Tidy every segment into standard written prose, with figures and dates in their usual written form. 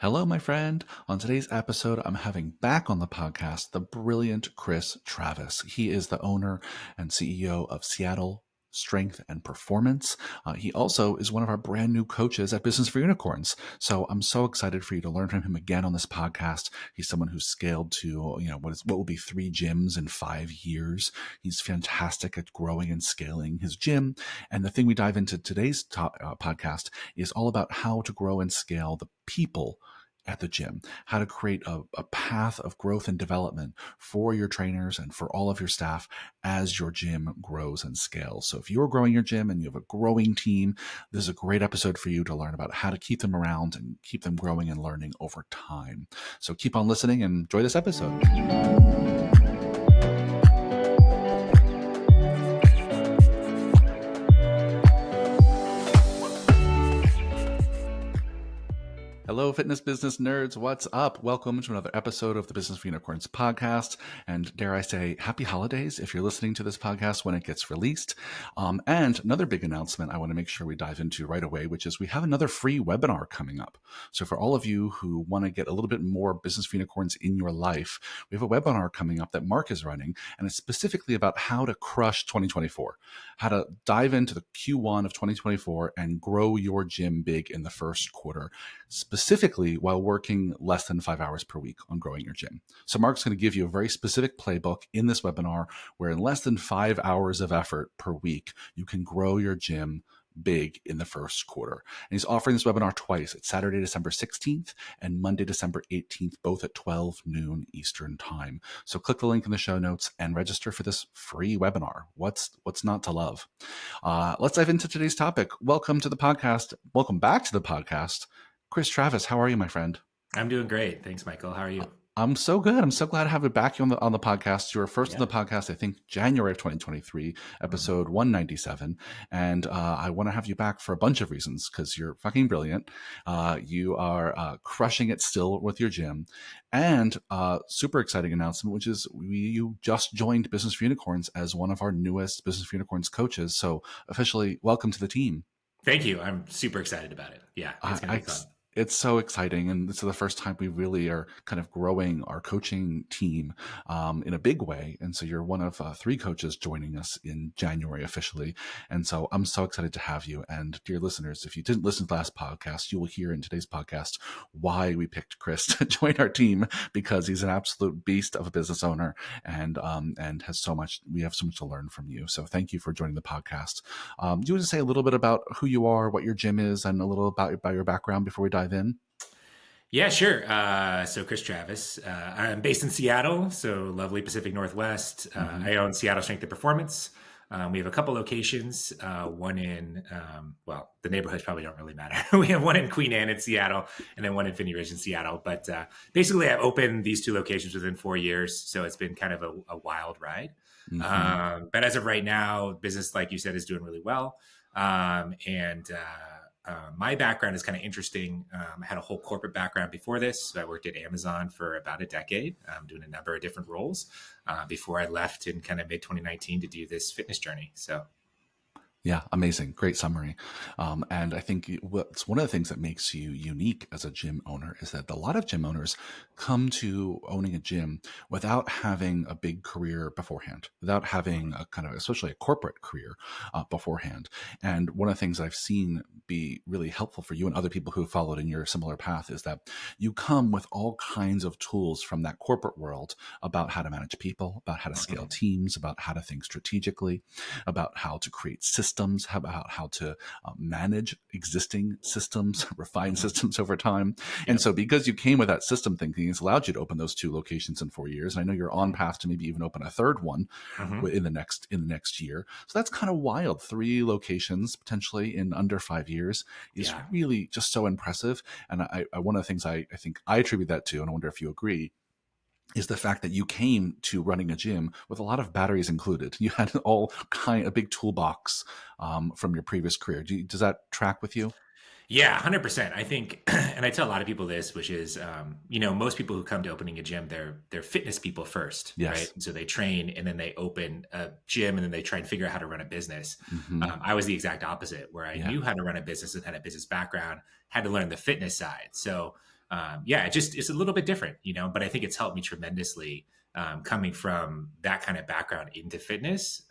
Hello, my friend. On today's episode, I'm having back on the podcast the brilliant Chris Travis. He is the owner and CEO of Seattle Strength and Performance. He also is one of our brand new coaches at Business for Unicorns. So I'm so excited for you to learn from him again on this podcast. He's someone who's scaled to, what will be 3 gyms in 5 years. He's fantastic at growing and scaling his gym. And the thing we dive into today's podcast is all about how to grow and scale the people at the gym, how to create a path of growth and development for your trainers and for all of your staff as your gym grows and scales. So if you're growing your gym and you have a growing team, this is a great episode for you to learn about how to keep them around and keep them growing and learning over time. So keep on listening and enjoy this episode. Hello, fitness business nerds. What's up? Welcome to another episode of the Business for Unicorns podcast. And dare I say, happy holidays if you're listening to this podcast when it gets released. And another big announcement I want to make sure we dive into right away, which is we have another free webinar coming up. So for all of you who want to get a little bit more Business for Unicorns in your life, we have a webinar coming up that Mark is running, and it's specifically about how to crush 2024, how to dive into the Q1 of 2024 and grow your gym big in the first quarter, specifically while working less than 5 hours per week on growing your gym. So Mark's going to give you a very specific playbook in this webinar where in less than 5 hours of effort per week, you can grow your gym big in the first quarter. And he's offering this webinar twice. It's Saturday, December 16th and Monday, December 18th, both at 12 noon Eastern time. So click the link in the show notes and register for this free webinar. What's not to love? Let's dive into today's topic. Welcome to the podcast. Welcome back to the podcast. Chris Travis, how are you, my friend? I'm doing great. Thanks, Michael. How are you? I'm so good. I'm so glad to have you back on the podcast. You were first on the podcast, I think, January of 2023, episode 197. And I want to have you back for a bunch of reasons because you're fucking brilliant. You are crushing it still with your gym. And super exciting announcement, which is you just joined Business for Unicorns as one of our newest Business for Unicorns coaches. So officially, welcome to the team. Thank you. I'm super excited about it. Yeah, it's going to be fun. It's so exciting. And this is the first time we really are kind of growing our coaching team in a big way. And so you're one of 3 coaches joining us in January officially. And so I'm so excited to have you. And dear listeners, if you didn't listen to the last podcast, you will hear in today's podcast why we picked Chris to join our team, because he's an absolute beast of a business owner and has so much, we have so much to learn from you. So thank you for joining the podcast. Do you want to say a little bit about who you are, what your gym is, and a little about your background before we dive in? Yeah, sure. So Chris Travis, I'm based in Seattle, so lovely Pacific Northwest. I own Seattle Strength and Performance. We have a couple locations, one in, the neighborhoods probably don't really matter. We have one in Queen Anne in Seattle and then one in Finney Ridge in Seattle. But basically, I've opened these 2 locations within 4 years. So it's been kind of a wild ride. But as of right now, business, like you said, is doing really well. My background is kind of interesting. I had a whole corporate background before this. So I worked at Amazon for about a decade, doing a number of different roles before I left in kind of mid 2019 to do this fitness journey. So. Yeah, amazing. Great summary. And I think what's one of the things that makes you unique as a gym owner is that a lot of gym owners come to owning a gym without having a big career beforehand, without having a kind of, especially a corporate career beforehand. And one of the things I've seen be really helpful for you and other people who have followed in your similar path is that you come with all kinds of tools from that corporate world about how to manage people, about how to scale teams, about how to think strategically, about how to create systems, about how to manage existing systems, refine systems over time. And so because you came with that system thinking, it's allowed you to open those 2 locations in 4 years. And I know you're on path to maybe even open a 3rd one in the next year. So that's kind of wild. 3 locations potentially in under 5 years is really just so impressive. And one of the things I think I attribute that to, and I wonder if you agree, is the fact that you came to running a gym with a lot of batteries included. You had a big toolbox from your previous career. Does that track with you? Yeah, 100%. I think, and I tell a lot of people this, which is, most people who come to opening a gym, they're fitness people first, right? And so they train and then they open a gym and then they try and figure out how to run a business. I was the exact opposite, where I knew how to run a business and had a business background, had to learn the fitness side. So yeah, it's a little bit different, but I think it's helped me tremendously, coming from that kind of background into fitness.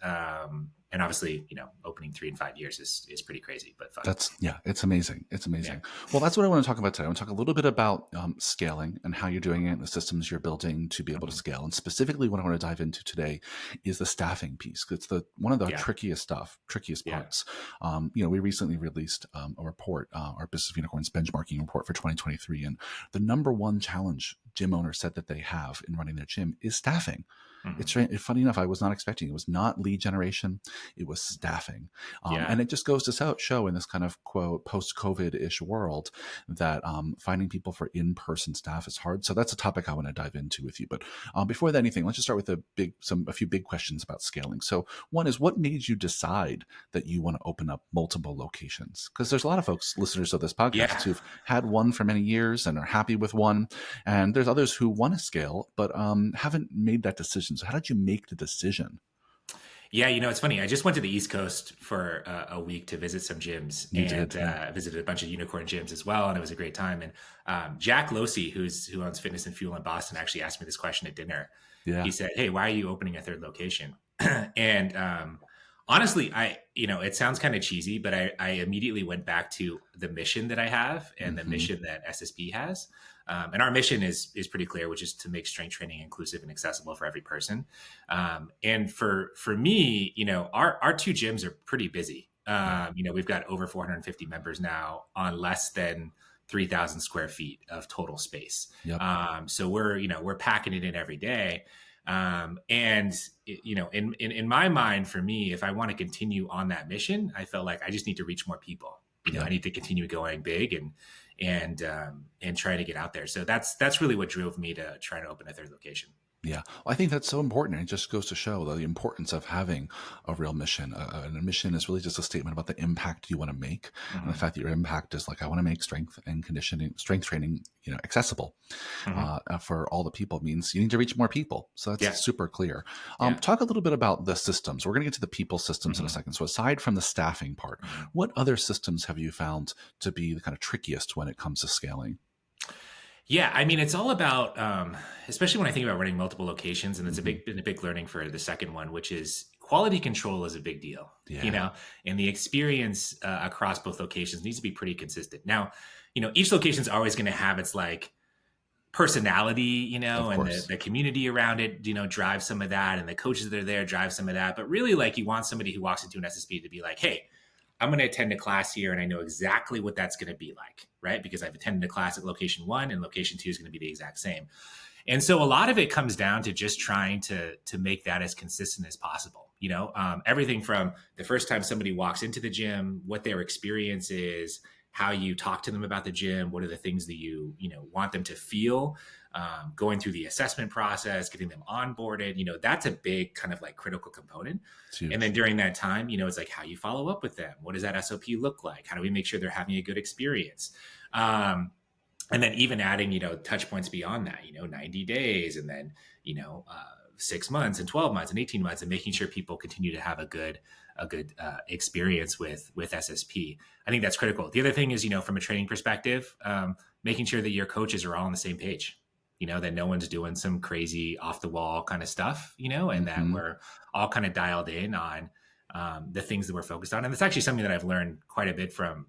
And obviously, opening 3 and 5 years is pretty crazy, but fun. Yeah, it's amazing. It's Yeah. amazing. Well, that's what I want to talk about today. I want to talk a little bit about scaling and how you're doing it, the systems you're building to be able to Mhm. scale. And specifically, what I want to dive into today is the staffing piece. It's the one of the Yeah. trickiest Yeah. parts. We recently released a report, our Business of Unicorns benchmarking report for 2023, and the number one challenge gym owners said that they have in running their gym is staffing. Mhm. It's funny enough. I was not expecting it was not lead generation; it was staffing, Yeah. and it just goes to show in this kind of quote post-COVID ish world that finding people for in-person staff is hard. So that's a topic I want to dive into with you. But before that, anything, let's just start with a few big questions about scaling. So one is, what made you decide that you want to open up multiple locations? Because there's a lot of folks, listeners of this podcast, Yeah. who've had one for many years and are happy with one, and there's others who want to scale but haven't made that decision. So how did you make the decision? Yeah, it's funny. I just went to the East Coast for a week to visit some gyms, You and did, yeah. visited a bunch of unicorn gyms as well, and it was a great time. And Jack Losey, who owns Fitness and Fuel in Boston, actually asked me this question at dinner. He Yeah. said, "Hey, why are you opening a third location?" And honestly, it sounds kind of cheesy, but I immediately went back to the mission that I have and the Hmm. mission that SSP has. And our mission is pretty clear, which is to make strength training inclusive and accessible for every person. And for me, our two gyms are pretty busy. Yeah. We've got over 450 members now on less than 3,000 square feet of total space. Yep. So we're packing it in every day. And in my mind, for me, if I want to continue on that mission, I felt like I just need to reach more people. I Yep. need to continue going big and try to get out there. So that's really what drove me to try to open a third location. Yeah, well, I think that's so important. It just goes to show the importance of having a real mission. And a mission is really just a statement about the impact you want to make, and the Hmm. fact that your impact is like, I want to make strength training, accessible Hmm. for all the people. Means you need to reach more people. So Yeah. that's super clear. Yeah. Talk a little bit about the systems. We're going to get to the people systems in a Hmm. second. So aside from the staffing part, Hmm. what other systems have you found to be the kind of trickiest when it comes to scaling? Yeah, I mean, it's all about, especially when I think about running multiple locations, and it's Hmm. been a big learning for the second one, which is quality control is a big deal, Yeah, and the experience across both locations needs to be pretty consistent. Now, each location is always going to have its like personality, of and the, course. the community around it, drive some of that, and the coaches that are there drive some of that. But really, like, you want somebody who walks into an SSP to be like, hey, I'm going to attend a class here and I know exactly what that's going to be like, right? Because I've attended a class at location one and location two is going to be the exact same. And so a lot of it comes down to just trying to make that as consistent as possible. Everything from the first time somebody walks into the gym, what their experience is, how you talk to them about the gym, what are the things that you want them to feel, going through the assessment process, getting them onboarded. That's a big kind of like critical component. It's And then huge. during that time, it's like how you follow up with them. What does that SOP look like? How do we make sure they're having a good experience? Um, and then even adding, touch points beyond that, 90 days, and then, 6 months and 12 months and 18 months, and making sure people continue to have a good experience with SSP. I think that's critical. The other thing is, from a training perspective, making sure that your coaches are all on the same page, that no one's doing some crazy off the wall kind of stuff, and that Hmm. we're all kind of dialed in on the things that we're focused on. And it's actually something that I've learned quite a bit from,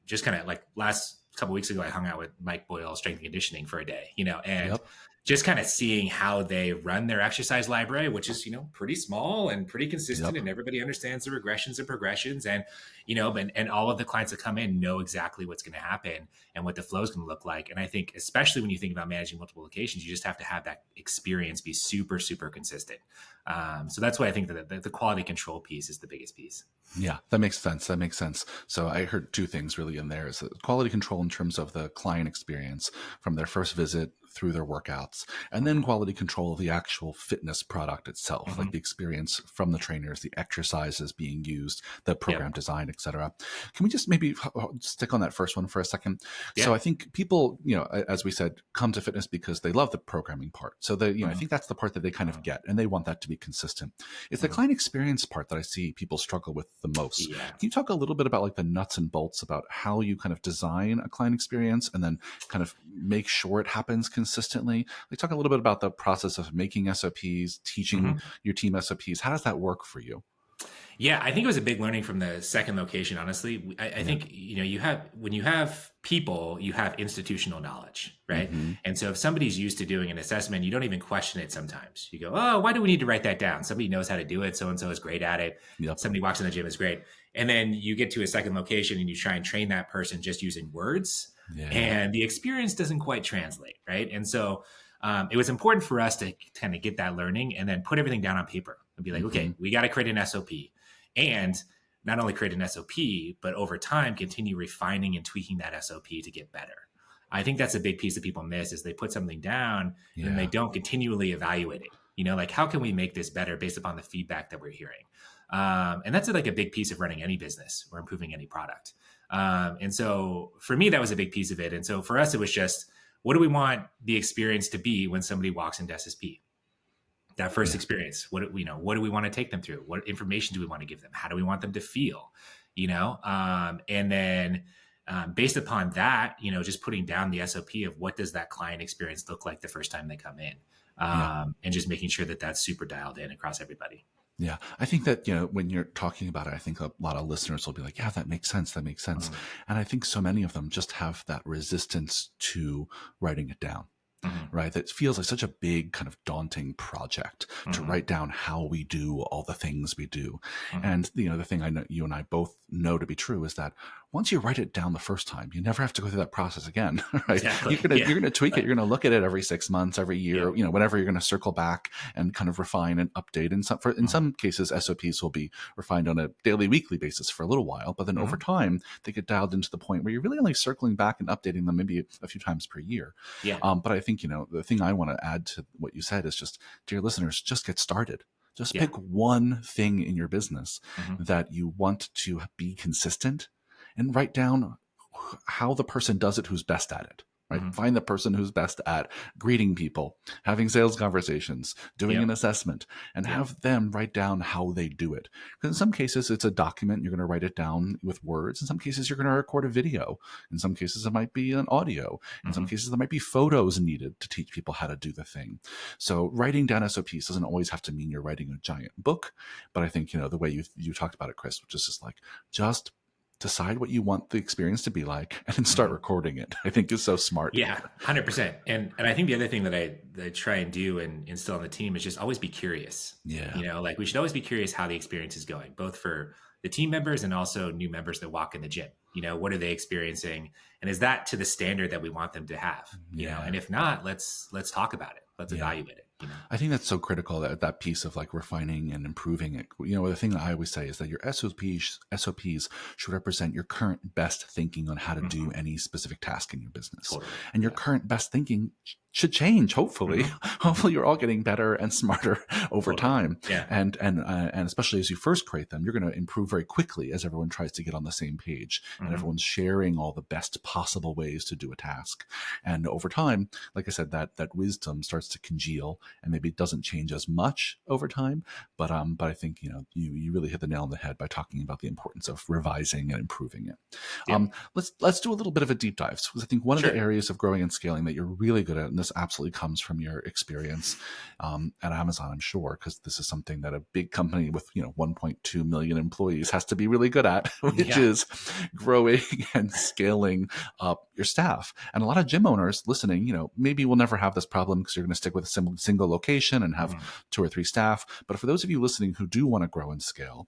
just kind of like last couple of weeks ago, I hung out with Mike Boyle, strength and conditioning, for a day, and Yep. just kind of seeing how they run their exercise library, which is, pretty small and pretty consistent, Yep. and everybody understands the regressions and progressions, and, and all of the clients that come in know exactly what's going to happen and what the flow is going to look like. And I think, especially when you think about managing multiple locations, you just have to have that experience be super, super consistent. So that's why I think that the quality control piece is the biggest piece. Yeah, that makes sense. That makes sense. So I heard two things really in there: is the quality control in terms of the client experience from their first visit through their workouts, and then quality control of the actual fitness product itself, Hmm. like the experience from the trainers, the exercises being used, the program Yep. design, etc. Can we just maybe stick on that first one for a second? So Yeah. I think people, as we said, come to fitness because they love the programming part. So I Hmm. think that's the part that they kind of get, and they want that to be consistent. It's the Hmm. client experience part that I see people struggle with the most. Yeah. Can you talk a little bit about like the nuts and bolts about how you kind of design a client experience and then kind of make sure it happens consistently? Like talk a little bit about the process of making SOPs, teaching Hmm. your team SOPs. How does that work for you? Yeah, I think it was a big learning from the second location. Honestly, I Yeah. think you have when you have people, you have institutional knowledge, right? Mm-hmm. And so if somebody's used to doing an assessment, you don't even question it. Sometimes you go, "Oh, why do we need to write that down?" Somebody knows how to do it. So and so is great at it. Yep. Somebody walks in the gym is great, and then you get to a second location and you try and train that person just using words, Yeah. and the experience doesn't quite translate, right? And so it was important for us to kind of get that learning and then put everything down on paper and be like, Mm-hmm. okay, we got to create an SOP and not only create an SOP, but over time continue refining and tweaking that SOP to get better. I think that's a big piece that people miss is they put something down and then they Yeah. don't continually evaluate it. Like how can we make this better based upon the feedback that we're hearing? And that's like a big piece of running any business or improving any product. And so for me, that was a big piece of it. And so for us, it was just, what do we want the experience to be when somebody walks into SSP? That first Yeah. experience, what do we want to take them through? What information do we want to give them? How do we want them to feel? And then based upon that, just putting down the SOP of what does that client experience look like the first time they come in, Yeah. and just making sure that that's super dialed in across everybody. Yeah. I think that, when you're talking about it, I think a lot of listeners will be like, yeah, that makes sense. That makes sense. Mhm. And I think so many of them just have that resistance to writing it down. Mhm. Right? That feels like such a big kind of daunting project to Mhm. write down how we do all the things we do. Mhm. And, the thing I know you and I both know to be true is that once you write it down the first time, you never have to go through that process again, right? You're Exactly. going to, Yeah. you're going to tweak it. You're going to look at it every 6 months, every Yeah. year, whenever you're going to circle back and kind of refine and update. And in Mhm. some cases, SOPs will be refined on a daily, weekly basis for a little while, but then over Mhm. time, they get dialed into the point where you're really only circling back and updating them maybe a few times per year. Yeah. But I think, the thing I want to add to what you said is just, dear listeners, just get started. Just Yeah. pick one thing in your business Mhm. that you want to be consistent and write down how the person does it who's best at it. Right? Mhm. Find the person who's best at greeting people, having sales conversations, doing an Yep. assessment, and Yep. have them write down how they do it. Because in some cases, it's a document, you're going to write it down with words. In some cases, you're going to record a video. In some cases, it might be an audio. In some Mhm. cases, there might be photos needed to teach people how to do the thing. So writing down SOPs doesn't always have to mean you're writing a giant book. But I think, the way you talked about it, Chris, which is just like, just decide what you want the experience to be like and then start Mhm. recording it, I think is so smart. Yeah, 100%. And I think the other thing that I try and do and instill on the team is just always be curious. Yeah. Like we should always be curious how the experience is going, both for the team members and also new members that walk in the gym. What are they experiencing, and is that to the standard that we want them to have? Yeah. And if not, let's talk about it. Let's Yeah. evaluate it. I think that's so critical, that piece of like refining and improving it. The thing that I always say is that your SOPs should represent your current best thinking on how to do Mhm. any specific task in your business. Totally. And your Yeah. current best thinking should change, hopefully. Mhm. Hopefully you're all getting better and smarter over Totally. time. Yeah. And especially as you first create them, you're going to improve very quickly as everyone tries to get on the same page and Mhm. everyone's sharing all the best possible ways to do a task. And over time, like I said, that wisdom starts to congeal, and maybe it doesn't change as much over time. But I think you really hit the nail on the head by talking about the importance of revising and improving it. Yeah. Let's do a little bit of a deep dive, because I think one of the Sure. areas of growing and scaling that you're really good at, and this absolutely comes from your experience at Amazon, I'm sure, because this is something that a big company with 1.2 million employees has to be really good at, which Yeah. is growing and scaling up your staff. And a lot of gym owners listening, maybe will never have this problem because you're going to stick with a single location and have Mhm. 2 or 3 staff. But for those of you listening who do want to grow and scale,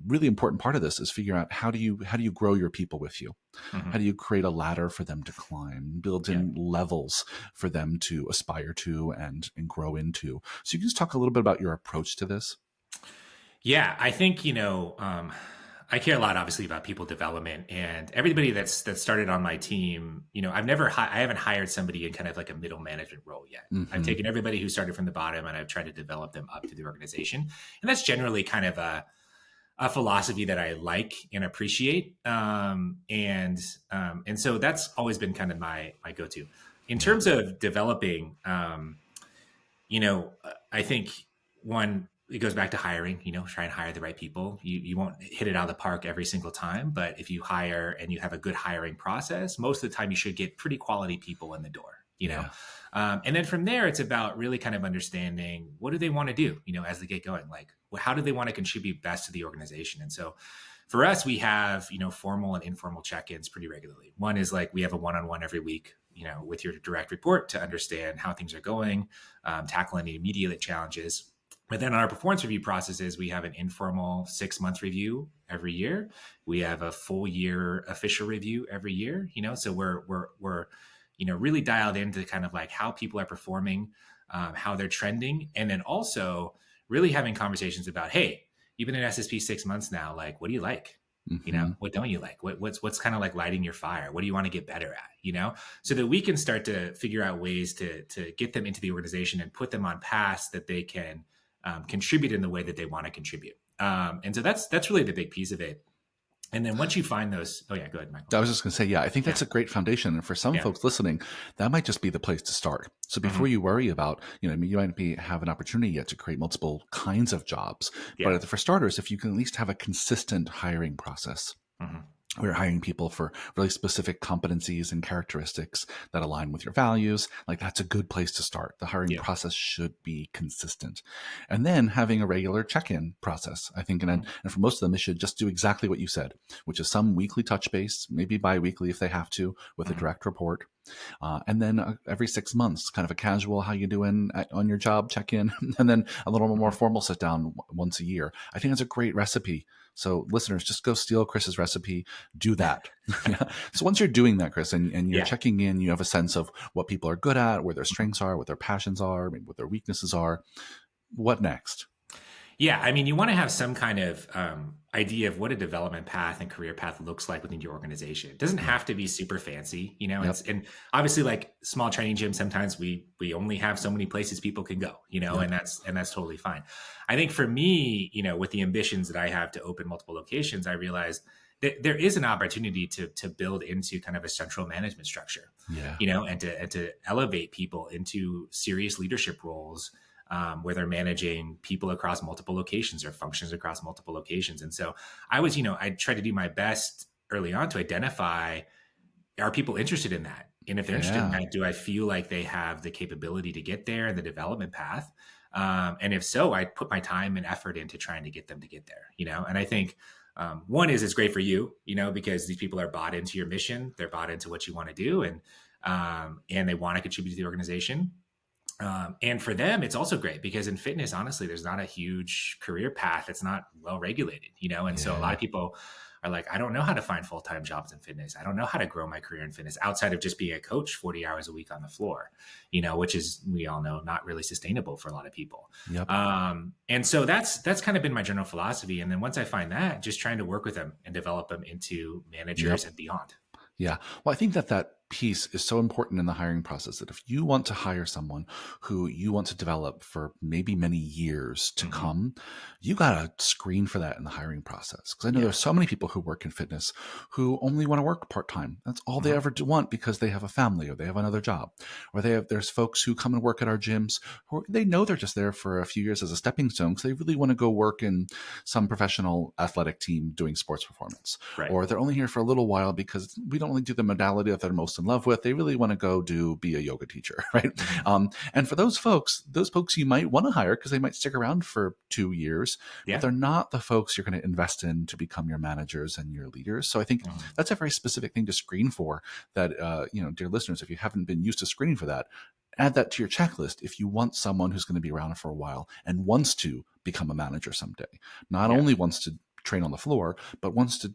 really important part of this is figuring out how do you grow your people with you. How Mhm. do you create a ladder for them to climb, build Yeah. in levels for them to aspire to and grow into? So you can just talk a little bit about your approach to this. Yeah, I think I care a lot, obviously, about people development, and everybody that started on my team. I haven't hired somebody in kind of like a middle management role yet. I've Hmm. taken everybody who started from the bottom and I've tried to develop them up to the organization, and that's generally kind of a philosophy that I like and appreciate. And so that's always been kind of my go to in Yeah. terms of developing. I think one, it goes back to hiring. Try and hire the right people. You won't hit it out of the park every single time, but if you hire and you have a good hiring process, most of the time you should get pretty quality people in the door. Yeah. And then from there, it's about really kind of understanding what do they want to do, as they get going. Like, how do they want to contribute best to the organization? And so for us, we have, formal and informal check-ins pretty regularly. One is like we have a one-on-one every week, with your direct report to understand how things are going, tackle any immediate challenges. But then on our performance review processes, we have an informal 6-month review every year. We have a full year official review every year. So we're really dialed into kind of like how people are performing, how they're trending, and then also really having conversations about, hey, you've been in SSP 6 months now. Like, what do you like? Hmm. What don't you like? What's kind of like lighting your fire? What do you want to get better at? So that we can start to figure out ways to get them into the organization and put them on paths that they can contribute in the way that they want to contribute. And so that's really the big piece of it. And then once you find those, oh yeah, go ahead, Michael. I was just going to say, yeah, I think Yeah, that's a great foundation. And for some yeah, folks listening, that might just be the place to start. So hmm before you worry about, I mean, you might have an opportunity yet to create multiple kinds of jobs. yeah, But for starters, if you can at least have a consistent hiring process, hmm we're hiring people for really specific competencies and characteristics that align with your values. Like, that's a good place to start. The hiring yeah, process should be consistent. And then having a regular check-in process, I think, and for most of them, they should just do exactly what you said, which is some weekly touch base, maybe bi-weekly if they have to, with a hmm direct report. And then every 6 months, kind of a casual, how you doing on your job check-in, and then a little more hmm formal sit down once a year. I think that's a great recipe. So listeners, just go steal Chris's recipe, do that. Yeah. So once you're doing that, Chris, and you're yeah. checking in, you have a sense of what people are good at, where their strengths are, what their passions are, maybe what their weaknesses are. What next? Yeah, I mean, you want to have some kind of idea of what a development path and career path looks like within your organization. It doesn't Yeah. have to be super fancy, Yep. and obviously, like small training gyms, sometimes we only have so many places people can go, Yep. and that's totally fine. I think for me, with the ambitions that I have to open multiple locations, I realized that there is an opportunity to build into kind of a central management structure, Yeah. and to elevate people into serious leadership roles, where they're managing people across multiple locations or functions across multiple locations. And so I tried to do my best early on to identify, are people interested in that? And if they're interested in Yeah. that, do I feel like they have the capability to get there and the development path? And if so, I put my time and effort into trying to get them to get there, and I think one is it's great for you, because these people are bought into your mission. They're bought into what you want to do, and they want to contribute to the organization. And for them, it's also great because in fitness, honestly, there's not a huge career path. It's not well regulated, and so a lot Yeah. of people are like, I don't know how to find full-time jobs in fitness. I don't know how to grow my career in fitness outside of just being a coach 40 hours a week on the floor, which is, we all know, not really sustainable for a lot of people. Yep. And so that's kind of been my general philosophy. And then once I find that, just trying to work with them and develop them into managers Yep. and beyond. Yeah. Well, I think that piece is so important in the hiring process that if you want to hire someone who you want to develop for maybe many years to hmm come, you got to screen for that in the hiring process. Because I know Yeah. there's so many people who work in fitness who only want to work part-time. That's all they hmm ever want because they have a family or they have another job. Or there's folks who come and work at our gyms who they know they're just there for a few years as a stepping stone because they really want to go work in some professional athletic team doing sports performance. Right. Or they're only here for a little while because we don't only do the modality that they're most in love with. They really want to go be a yoga teacher, right? hmm And for those folks you might want to hire because they might stick around for 2 years, but Yeah. they're not the folks you're going to invest in to become your managers and your leaders. So I think hmm that's a very specific thing to screen for. That dear listeners, if you haven't been used to screening for that, add that to your checklist if you want someone who's going to be around for a while and wants to become a manager someday. Not Yeah. only wants to train on the floor, but wants to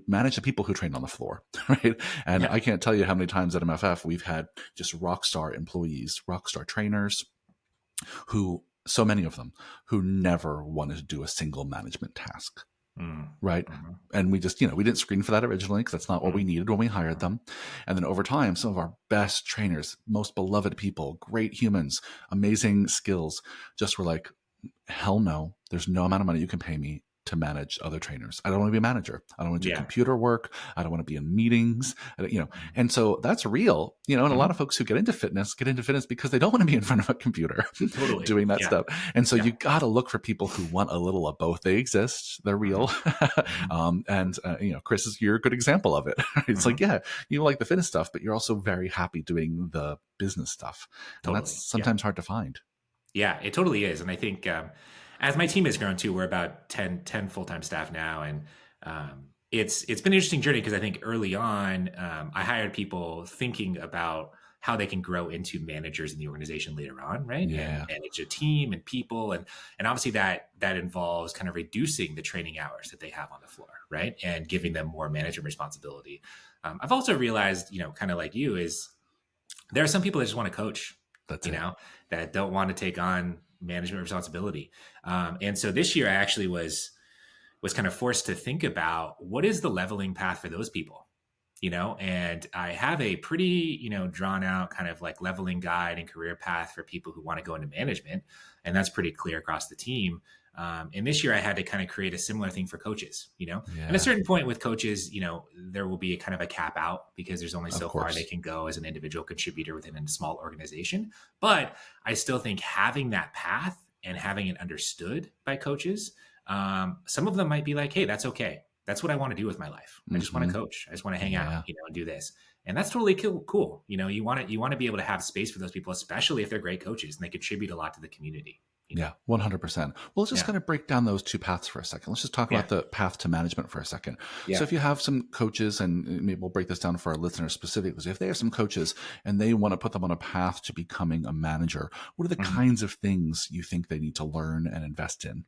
manage the people who train on the floor, right? And Yeah. I can't tell you how many times at MFF we've had just rock star employees, rock star trainers who, so many of them, who never wanted to do a single management task. Mm. right? Mhm. And we just, we didn't screen for that originally because that's not what we Mhm. needed when we hired them. And then over time, some of our best trainers, most beloved people, great humans, amazing skills, just were like, hell no, there's no amount of money you can pay me to manage other trainers. I don't want to be a manager. I don't want to do Yeah. computer work. I don't want to be in meetings, Mhm. and so that's real, and a lot of Mhm. folks who get into fitness because they don't want to be in front of a computer Totally. doing that Yeah. stuff. And so Yeah. you got to look for people who want a little of both. They exist. They're real. Mhm. Mhm. And Chris, you're a good example of it. It's like, Mhm. yeah, you like the fitness stuff, but you're also very happy doing the business stuff. And that's Totally. Yeah. sometimes hard to find. Yeah, it totally is. And I think as my team has grown too, we're about ten full-time staff now. And it's been an interesting journey because I think early on, I hired people thinking about how they can grow into managers in the organization later on, right? And Yeah. manage a team and people. And obviously that involves kind of reducing the training hours that they have on the floor, right? And giving them more management responsibility. I've also realized, kind of like you, is there are some people that just want to coach, That's you it. know, that don't want to take on management responsibility. And so this year I actually was kind of forced to think about what is the leveling path for those people, and I have a pretty, drawn out kind of like leveling guide and career path for people who want to go into management. And that's pretty clear across the team. And this year I had to kind of create a similar thing for coaches, and a Yeah, certain point with coaches, there will be a kind of a cap out because there's only of so far they course. can go as an individual contributor within a small organization. But I still think having that path and having it understood by coaches, some of them might be like, hey, that's okay. That's what I want to do with my life. I just want to Hmm. coach. I just want to hang out, Yeah. and do this. And that's totally cool. You want to be able to have space for those people, especially if they're great coaches and they contribute a lot to the community, Yeah, 100%. Well, let's just Yeah. kind of break down those two paths for a second. Let's just talk Yeah. about the path to management for a second. So, Yeah. if you have some coaches, and maybe we'll break this down for our listeners specifically, so if they have some coaches and they want to put them on a path to becoming a manager, what are the Mhm. kinds of things you think they need to learn and invest in?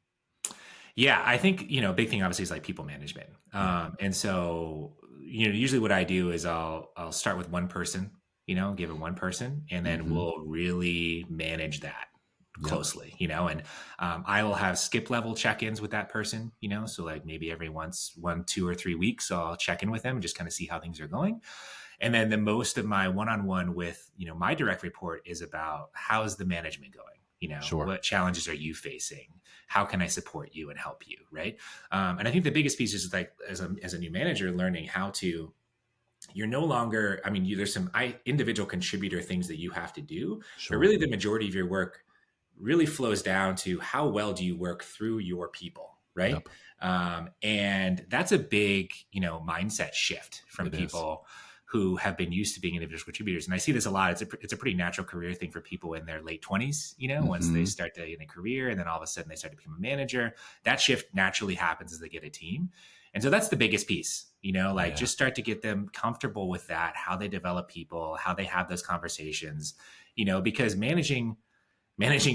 Yeah, I think, a big thing obviously is like people management. Yeah. And so, usually what I do is I'll start with one person, give it one person, and then Hmm. we'll really manage that Yep. closely, and I will have skip level check-ins with that person, so like maybe every 1, 2, or 3 weeks, I'll check in with them and just kind of see how things are going. And then the most of my one-on-one with, my direct report is about how's the management going? Sure. What challenges are you facing? How can I support you and help you? Right. And I think the biggest piece is like, as a new manager, learning how to, you're no longer, there's some individual contributor things that you have to do, but Sure. really the majority of your work really flows down to how well do you work through your people, right? Yep. And that's a big, mindset shift from It is. people who have been used to being individual contributors. And I see this a lot. It's a pretty natural career thing for people in their late 20s, once they Hmm. start to in a career and then all of a sudden they start to become a manager. That shift naturally happens as they get a team. And so that's the biggest piece, like Yeah. just start to get them comfortable with that, how they develop people, how they have those conversations, because managing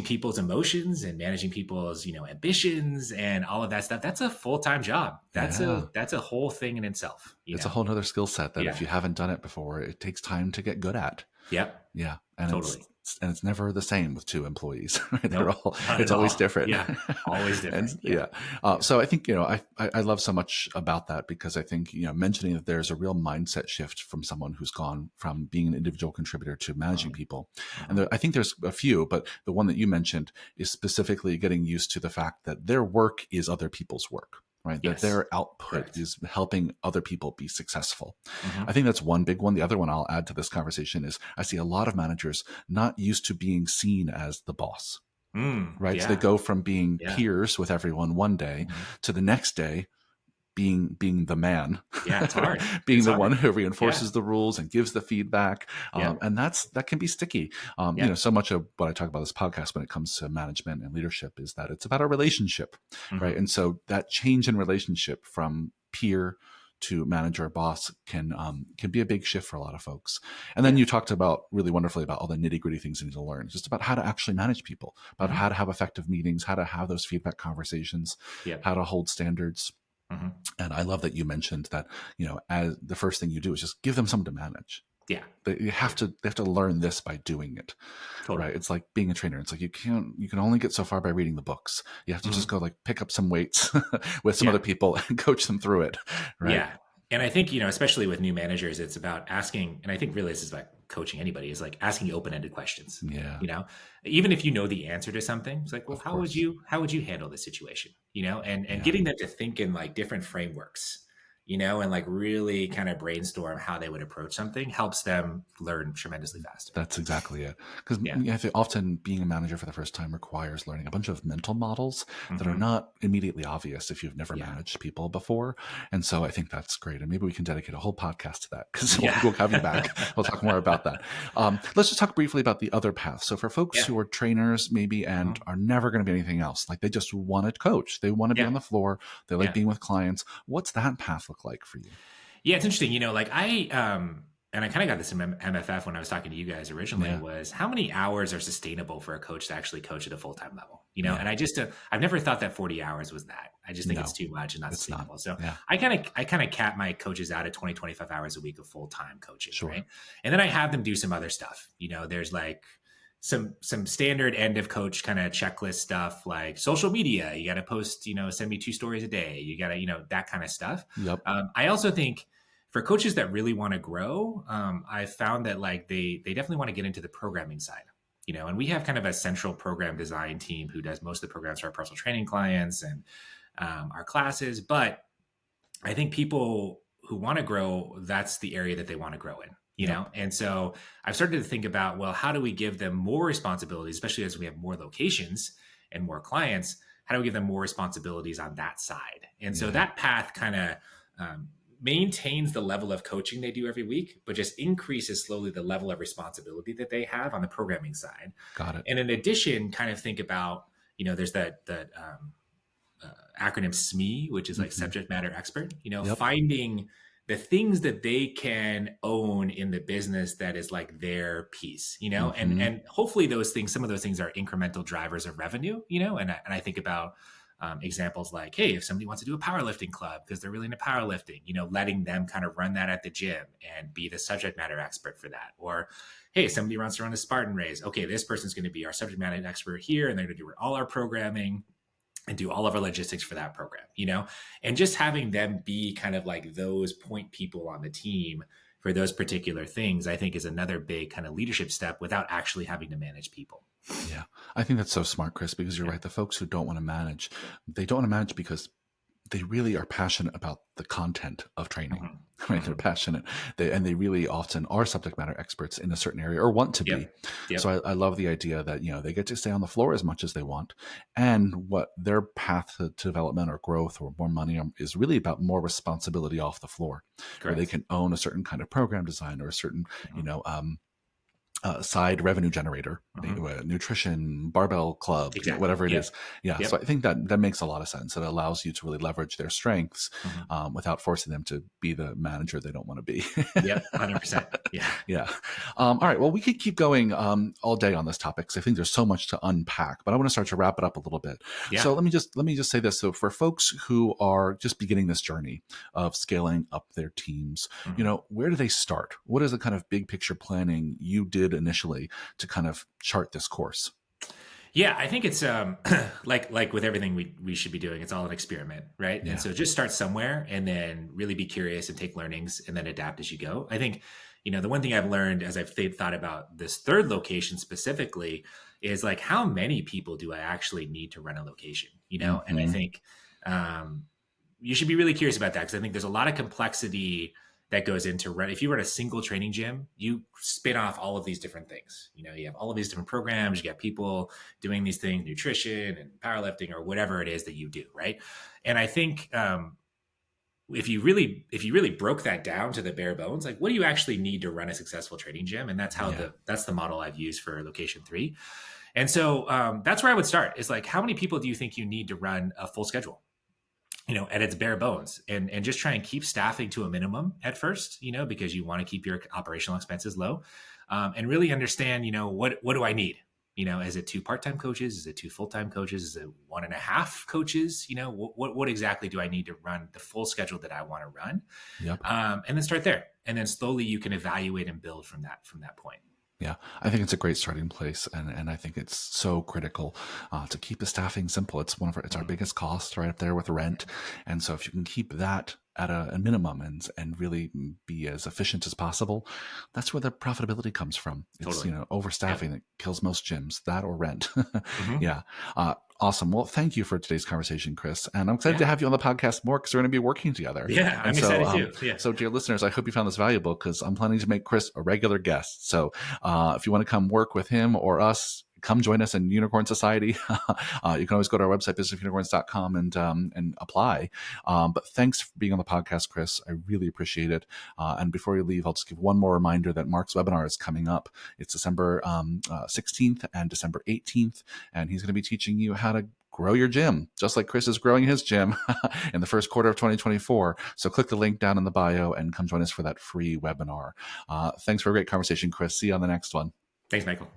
people's emotions and managing people's ambitions and all of that stuff, that's a full-time job. that's Yeah. a that's a whole thing in itself. It's a whole nother skill set that if Yeah. you haven't done it before, it takes time to get good at. Yep. Yeah, and Totally. it's never the same with two employees. Right? Nope, not It's at always all. different. Yeah, always And different. Yeah. yeah, Yeah. so I think I love so much about that because I think mentioning that there's a real mindset shift from someone who's gone from being an individual contributor to managing Mhm. people, and Mhm. I think there's a few, but the one that you mentioned is specifically getting used to the fact that their work is other people's work. Right, that Yes. their output Correct. is helping other people be successful. I Mhm. think that's one big one. The other one I'll add to this conversation is I see a lot of managers not used to being seen as the boss, right? So they Yeah. go from being Yeah. peers with everyone one day Mhm. to the next day being the man, Yeah, it's hard. being It's the one hard. who Yeah. reinforces the rules and gives the feedback, Yeah. and that can be sticky. Yeah. So much of what I talk about this podcast when it comes to management and leadership is that it's about a relationship, right? Mhm. And so that change in relationship from peer to manager boss can be a big shift for a lot of folks. And then Yeah. you talked about really wonderfully about all the nitty gritty things you need to learn, just about how to actually manage people, about Mhm. how to have effective meetings, how to have those feedback conversations, Yep. how to hold standards. Mhm. And I love that you mentioned that, as the first thing you do is just give them someone to manage. Yeah, They have to learn this by doing it, right? totally. It's like being a trainer. It's like you can only get so far by reading the books. You have to just Mhm. go like pick up some weights with some Yeah. other people and coach them through it, right? Yeah. And I think, especially with new managers, it's about asking, and I think really this is about coaching anybody, is like asking open-ended questions. Yeah, You know, even if you know the answer to something, it's like, well, of course. how would you handle this situation? And Yeah. getting them to think in like different frameworks, and like really kind of brainstorm how they would approach something helps them learn tremendously faster. That's exactly it. Because Yeah. I think often being a manager for the first time requires learning a bunch of mental models that are Hmm. not immediately obvious if you've never Yeah. managed people before. And so I think that's great. And maybe we can dedicate a whole podcast to that because Yeah. we'll have you back. We'll talk more about that. Let's just talk briefly about the other path. So for folks Yeah. who are trainers maybe and Mhm. are never going to be anything else, like they just want to coach, they want to be Yeah. on the floor, they like Yeah. being with clients. What's that path look like for you? Yeah, it's interesting. Like and I kind of got this in MFF when I was talking to you guys originally, Yeah. was how many hours are sustainable for a coach to actually coach at a full-time level? And Yeah. I've never thought that 40 hours was that. I just think it's No, too much and not it's not. sustainable. So Yeah. I kind of cap my coaches out at 20, 25 hours a week of full-time coaching, Sure. right? And then I have them do some other stuff. There's like some standard end of coach kind of checklist stuff like social media. You got to post, send me 2 stories a day. You got to, that kind of stuff. Yep. I also think for coaches that really want to grow, I've found that like they definitely want to get into the programming side. And we have kind of a central program design team who does most of the programs for our personal training clients and our classes. But I think people who want to grow, that's the area that they want to grow in. Yep. And so I've started to think about, well, how do we give them more responsibilities, especially as we have more locations and more clients? How do we give them more responsibilities on that side? And so Yeah. that path kind of maintains the level of coaching they do every week, but just increases slowly the level of responsibility that they have on the programming side. Got it. And in addition, kind of think about, there's that acronym SME, which is like Hmm. subject matter expert, Yep. finding the things that they can own in the business that is like their piece, and Hmm. hopefully those things, some of those things are incremental drivers of revenue, and I think about examples like, hey, if somebody wants to do a powerlifting club because they're really into powerlifting, letting them kind of run that at the gym and be the subject matter expert for that. Or, hey, somebody wants to run a Spartan race. Okay, this person's going to be our subject matter expert here, and they're going to do all our programming and do all of our logistics for that program, and just having them be kind of like those point people on the team for those particular things, I think is another big kind of leadership step without actually having to manage people. Yeah. I think that's so smart, Chris, because you're Yeah. right. The folks who don't want to manage, they don't want to manage because they really are passionate about the content of training, Hmm. right? They're Hmm. passionate. And they really often are subject matter experts in a certain area or want to be. Yep. Yep. So I love the idea that, they get to stay on the floor as much as they want. And what their path to development or growth or more money is really about more responsibility off the floor, where they Correct. can own a certain kind of program design or a certain, you Hmm. know, side revenue generator, Hmm. nutrition, barbell club, Exactly. whatever it Yep. is. Yeah. So Yep. I think that makes a lot of sense. It allows you to really leverage their strengths Hmm. without forcing them to be the manager they don't want to be. Yep. 100%. Yeah. Yeah. All right. Well, we could keep going all day on this topic because I think there's so much to unpack. But I want to start to wrap it up a little bit. Yeah. So let me just say this. So for folks who are just beginning this journey of scaling up their teams, Hmm. where do they start? What is the kind of big picture planning you did initially to kind of chart this course? Yeah, I think it's like with everything we should be doing, it's all an experiment, right? And Yeah. so just start somewhere and then really be curious and take learnings and then adapt as you go. I think, the one thing I've learned as I've thought about this third location specifically is like how many people do I actually need to run a location, And I Hmm. think you should be really curious about that because I think there's a lot of complexity that goes into run. If you run a single training gym, you spin off all of these different things. You have all of these different programs. You got people doing these things, nutrition and powerlifting or whatever it is that you do, right? And I think if you really broke that down to the bare bones, like what do you actually need to run a successful training gym? And Yeah. that's the model I've used for location 3. And so that's where I would start. Is like how many people do you think you need to run a full schedule? At its bare bones, and just try and keep staffing to a minimum at first, because you want to keep your operational expenses low, and really understand, what do I need? Is it two part-time coaches? Is it two full-time coaches? Is it 1.5 coaches? What exactly do I need to run the full schedule that I want to run? Yep. And then start there. And then slowly you can evaluate and build from that point. Yeah, I think it's a great starting place, and I think it's so critical to keep the staffing simple. It's our Mhm. biggest cost right up there with rent, and so if you can keep that at a minimum and really be as efficient as possible, that's where the profitability comes from. It's Totally. Yeah. overstaffing that kills most gyms, that or rent. Hmm. Yeah, awesome. Well, thank you for today's conversation, Chris, and I'm excited to Yeah. have you on the podcast more because we're going to be working together. Yeah. And I'm so, excited too. Yeah. so dear listeners, I hope you found this valuable because I'm planning to make Chris a regular guest. So if you want to come work with him or us, come join us in Unicorn Society. You can always go to our website, businessofunicorns.com, and apply. But thanks for being on the podcast, Chris. I really appreciate it. And before we leave, I'll just give one more reminder that Mark's webinar is coming up. It's December 16th and December 18th, and he's going to be teaching you how to grow your gym, just like Chris is growing his gym in the first quarter of 2024. So click the link down in the bio and come join us for that free webinar. Thanks for a great conversation, Chris. See you on the next one. Thanks, Michael.